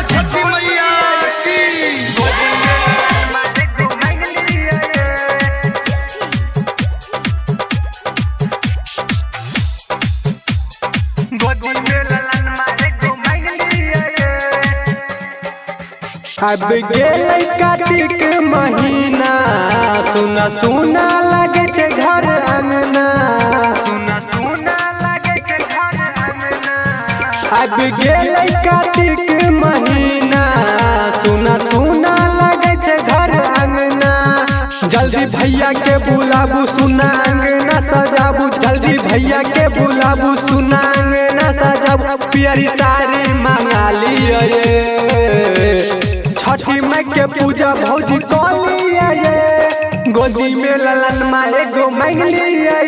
छठी मैया अब गेलै कार्तिक महीना, सुना सुना लगे छे घर अंगना। अब गेलै कार्तिक महीना, सुना सुना लगे छे घर अंगना। जल्दी भैया के बुलाबू, सुना अंगना सजाबू। जल्दी भैया के बुलाबू, सुना अंगना सजाबू। प्यारी साड़ी मंगा लिये, छठी माई के पूजा भौजी कलिए। गोदी में ललन माँ एगो मांग लिये,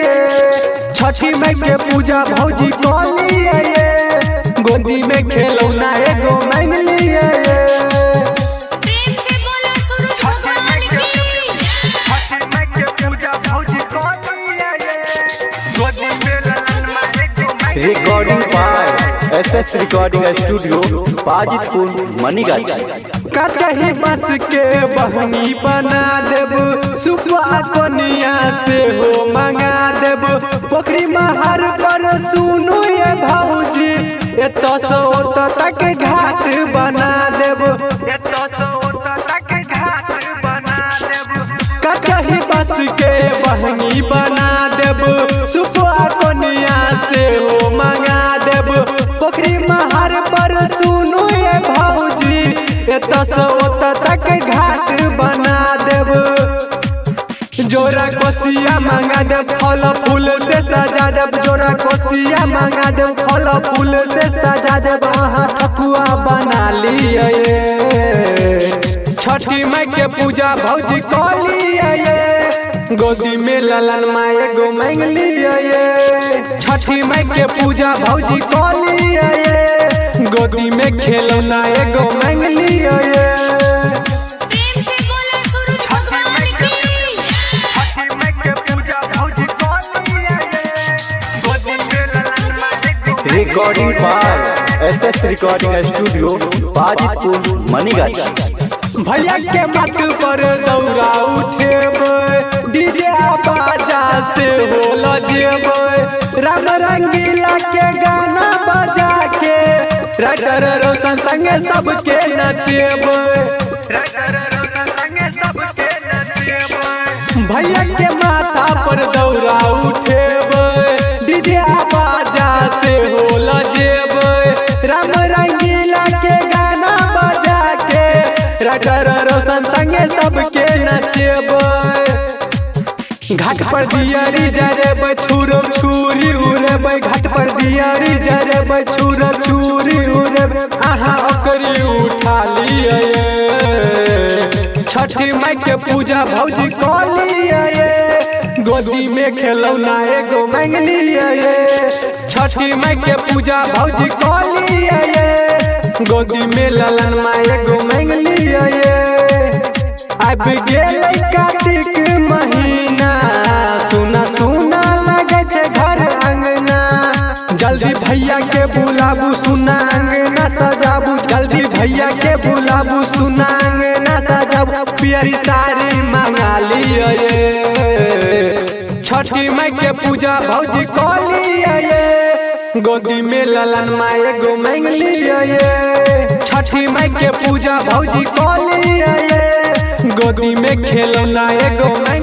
छठी माई के पूजा भौजी कलिए। गोदी में खिलौना एगो मांग लिये। Recording by SS recording studio Pajipur Manigachh. कचही बस के बहनी बना देब, सुपा कोनिया से हो मंगा देब। पोखरी महर पर सुनू ये भौजी, एतो से ओतो तक घाट बना देब। कचही बस के बहनी बना देब, सुपा कोनिया से हो मंगा देब। पोखरी महर पर सुनू ये भौजी, एतो से ओतो तक घाट बना देब। जोरा कोसिया मंगा देब, फल फूल से सजा देब। जोरा कोसिया मंगा देब, फल फूल से सजा देब। अहाँ ठकुआ बना लिये, छठी माई के पूजा भौजी कलिए। गोदी में ललन माँ एगो मांग लिये, छठी माई के पूजा भौजी कलिए। गोदी में खिलौना एगो मांग लिये। Recording by SS recording studio Pajipur Manigachh. भैया के मत पर दौरा उठेब, डीजे बाजा से हो लजेब। राम रंगीला के गाना बजा के, राइटर रोशन संगे सबके नचेब। भैया के माथा पर दौरा उठेब, डीजे बाजा से हो लजेब। राम रंगीला के गाना बजा के, राइटर रोशन संगे सबके नचेब। घाट पर दियारी जरेब, छुरो छुरी उड़ेब। घाट पर दियारी जरेब, छुरो छुरी उड़ेब। अहाँ ओकरी उठा लिये, छठी माई के पूजा भौजी कलिए। गोदी में खिलौना एगो मांग लिये, छठी माई के पूजा भौजी कलिए। गोदी में ललन माँ एगो मांग लिये। अब गेलै कार्तिक महीना, सुना सुना लगे छे घर अंगना। जल्दी भैया के बुलाबू, सुना अंगना सजाबू। जल्दी भैया के बुलाबू, सुना अंगना सजाबू। प्यारी साड़ी मंगा लिये, छठी माई के पूजा भौजी कलिए। गोदी में ललन माँ एगो मांग लिये, छठी माई के पूजा भौजी कलिए। गोदी में खिलौना एगो मांग